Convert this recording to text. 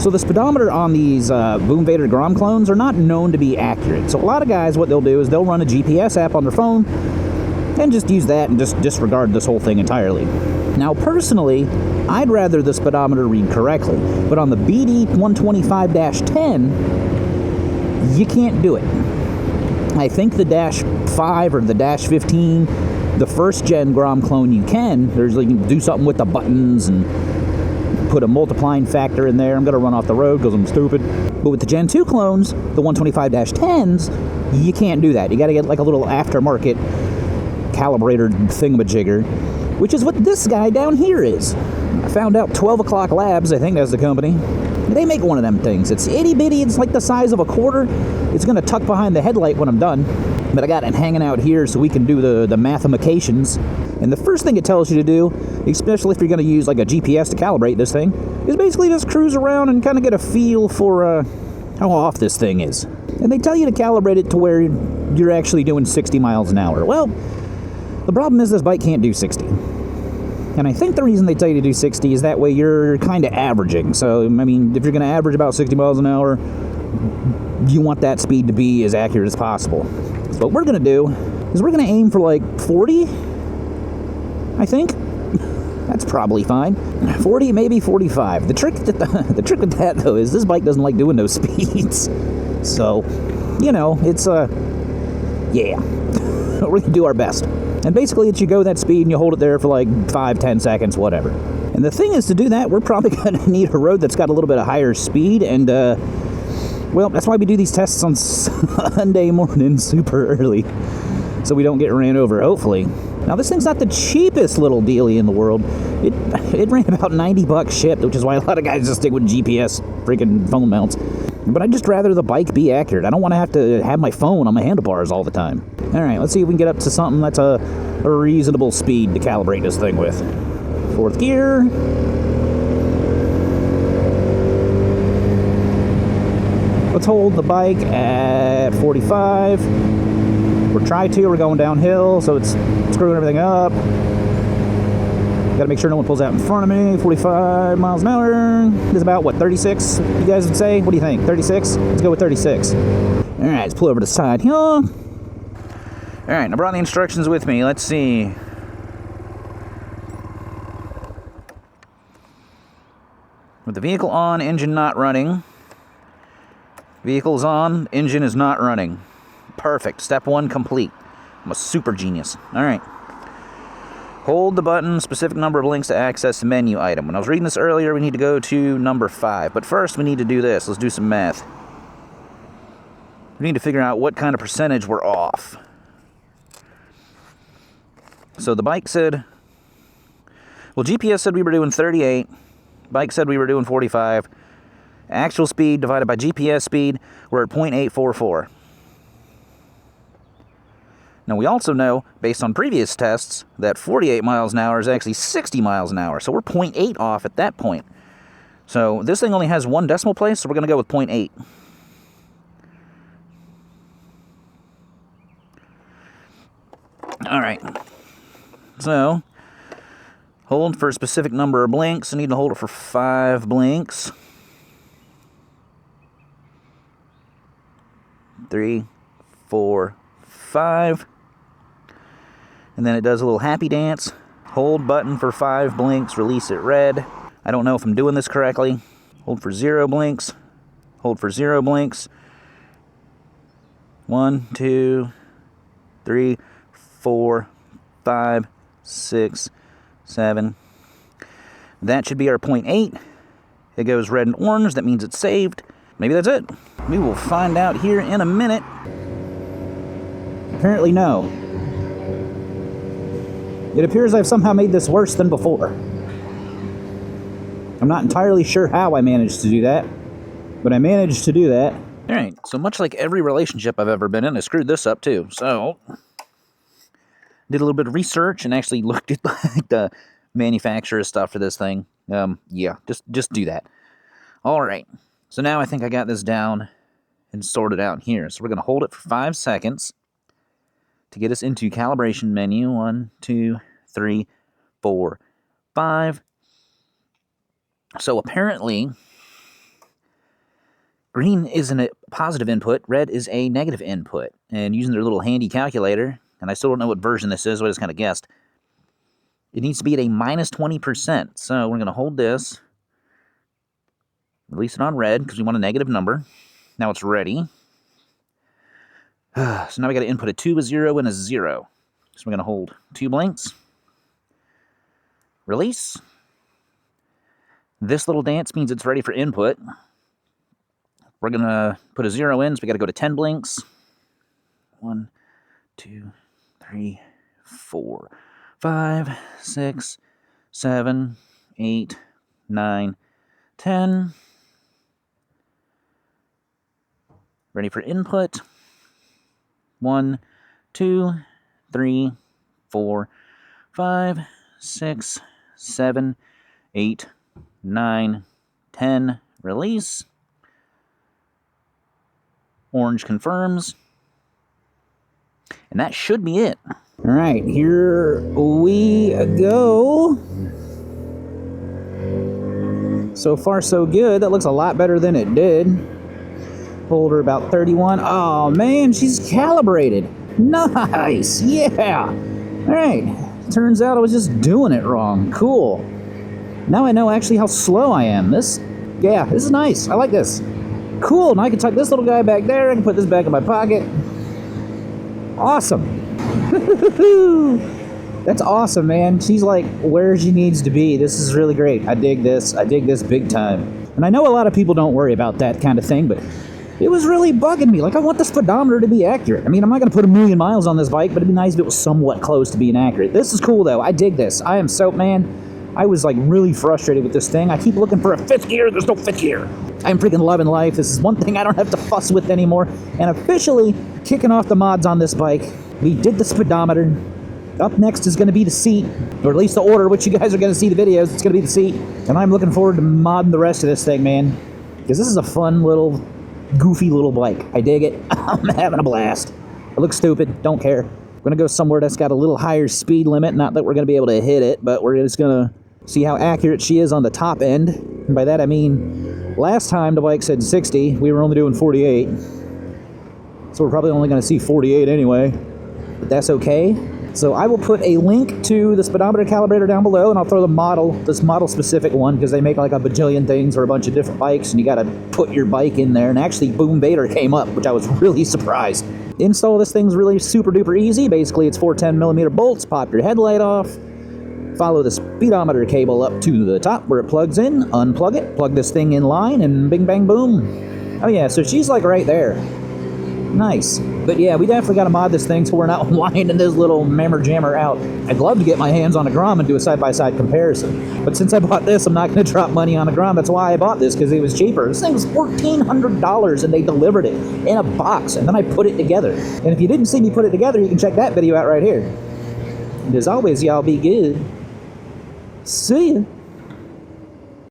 So the speedometer on these Boom Vader Grom clones are not known to be accurate. So a lot of guys, what they'll do is they'll run a GPS app on their phone and just use that and just disregard this whole thing entirely. Now, personally, I'd rather the speedometer read correctly, but on the BD 125-10, you can't do it. I think the Dash 5 or the Dash 15, the first gen Grom clone, you can. There's like, you can do something with the buttons and put a multiplying factor in there. I'm going to run off the road because I'm stupid. But with the Gen 2 clones, the 125-10s, you can't do that. You got to get like a little aftermarket calibrated thingamajigger, which is what this guy down here is. I found out 12oClockLabs, I think that's the company. They make one of them things. It's itty bitty, it's like the size of a quarter. It's going to tuck behind the headlight when I'm done. But I got it hanging out here so we can do the mathemations. And the first thing it tells you to do, especially if you're going to use like a GPS to calibrate this thing, is basically just cruise around and kind of get a feel for how off this thing is. And they tell you to calibrate it to where you're actually doing 60 miles an hour. Well, the problem is this bike can't do 60. And I think the reason they tell you to do 60 is that way you're kind of averaging. So, I mean, if you're going to average about 60 miles an hour, you want that speed to be as accurate as possible. So what we're going to do is we're going to aim for like 40, I think. That's probably fine. 40, maybe 45. The trick with that, though, is this bike doesn't like doing those speeds. So, you know, it's, yeah. We're going to do our best. And basically, it's you go that speed and you hold it there for like 5-10 seconds, whatever. And the thing is, to do that, we're probably going to need a road that's got a little bit of higher speed. And, well, that's why we do these tests on Sunday morning super early, so we don't get ran over, hopefully. Now, this thing's not the cheapest little dealie in the world. It ran about $90 shipped, which is why a lot of guys just stick with GPS freaking phone mounts. But I'd just rather the bike be accurate. I don't want to have my phone on my handlebars all the time. All right, let's see if we can get up to something that's a reasonable speed to calibrate this thing with. Fourth gear. Let's hold the bike at 45. We're we're going downhill, so it's screwing everything up. Gotta make sure no one pulls out in front of me. 45 miles an hour is about, what, 36, you guys would say? What do you think, 36? Let's go with 36. All right, let's pull over to the side here. All right, I brought the instructions with me. Let's see. With the vehicle on, engine not running. Vehicle's on, engine is not running. Perfect. Step 1 complete. I'm a super genius. All right. Hold the button, specific number of links to access the menu item. When I was reading this earlier, we need to go to number 5. But first, we need to do this. Let's do some math. We need to figure out what kind of percentage we're off. So the bike said, well, GPS said we were doing 38. Bike said we were doing 45. Actual speed divided by GPS speed, we're at 0.844. Now, we also know, based on previous tests, that 48 miles an hour is actually 60 miles an hour. So we're 0.8 off at that point. So this thing only has 1 decimal place, so we're going to go with 0.8. All right. So, hold for a specific number of blinks. I need to hold it for 5 blinks. 3, 4, 5. And then it does a little happy dance. Hold button for 5 blinks, release it red. I don't know if I'm doing this correctly. Hold for 0 blinks. Hold for 0 blinks. 1, 2, 3, 4, 5, 6, 7. That should be our 0.8. It goes red and orange. That means it's saved. Maybe that's it. We will find out here in a minute. Apparently no. It appears I've somehow made this worse than before. I'm not entirely sure how I managed to do that, but I managed to do that. Alright, so much like every relationship I've ever been in, I screwed this up too. So, did a little bit of research and actually looked at like the manufacturer's stuff for this thing. Yeah, just do that. Alright, so now I think I got this down and sorted out here. So we're going to hold it for 5 seconds to get us into calibration menu. 1, 2, 3, 4, 5. So apparently, green is a positive input, red is a negative input. And using their little handy calculator, and I still don't know what version this is, so I just kind of guessed, it needs to be at a minus 20%. So we're going to hold this, release it on red, because we want a negative number. Now it's ready. So now we got to input a 2, a 0, and a 0. So we're going to hold 2 blinks. Release. This little dance means it's ready for input. We're going to put a 0 in, so we got to go to 10 blinks. 1, 2, 3, 4, 5, 6, 7, 8, 9, 10. Ready for input. 1, 2, 3, 4, 5, 6, 7, 8, 9, 10. Release. Orange confirms. And that should be it. All right, here we go. So far, so good. That looks a lot better than it did. Hold her about 31. Oh, man, she's calibrated. Nice. Yeah. All right. Turns out I was just doing it wrong. Cool. Now I know actually how slow I am. This is nice. I like this. Cool. Now I can tuck this little guy back there. I can put this back in my pocket. Awesome. That's awesome, man. She's like where she needs to be. This is really great. I dig this. I dig this big time. And I know a lot of people don't worry about that kind of thing, but it was really bugging me. Like, I want the speedometer to be accurate. I mean, I'm not going to put 1,000,000 miles on this bike, but it'd be nice if it was somewhat close to being accurate. This is cool, though. I dig this. I am so, man, I was, like, really frustrated with this thing. I keep looking for a 5th gear. There's no 5th gear. I'm freaking loving life. This is one thing I don't have to fuss with anymore. And officially kicking off the mods on this bike. We did the speedometer. Up next is going to be the seat, or at least the order, which you guys are going to see the videos. It's going to be the seat. And I'm looking forward to modding the rest of this thing, man. Because this is a fun little, goofy little bike. I dig it. I'm having a blast. It looks stupid. Don't care. I'm going to go somewhere that's got a little higher speed limit. Not that we're going to be able to hit it, but we're just going to see how accurate she is on the top end. And by that I mean, last time the bike said 60. We were only doing 48. So we're probably only going to see 48 anyway. But that's okay. So I will put a link to the speedometer calibrator down below, and I'll throw the model, this model-specific one, because they make like a bajillion things for a bunch of different bikes, and you got to put your bike in there. And actually, Boom Vader came up, which I was really surprised. Install this thing's really super-duper easy. Basically, it's 4 10mm bolts. Pop your headlight off. Follow the speedometer cable up to the top where it plugs in. Unplug it. Plug this thing in line, and bing, bang, boom. Oh, yeah, so she's like right there. Nice. But yeah, we definitely got to mod this thing so we're not winding this little mammer jammer out. I'd love to get my hands on a Grom and do a side-by-side comparison. But since I bought this, I'm not going to drop money on a Grom. That's why I bought this, because it was cheaper. This thing was $1,400 and they delivered it in a box, and then I put it together. And if you didn't see me put it together, you can check that video out right here. And as always, y'all be good. See ya.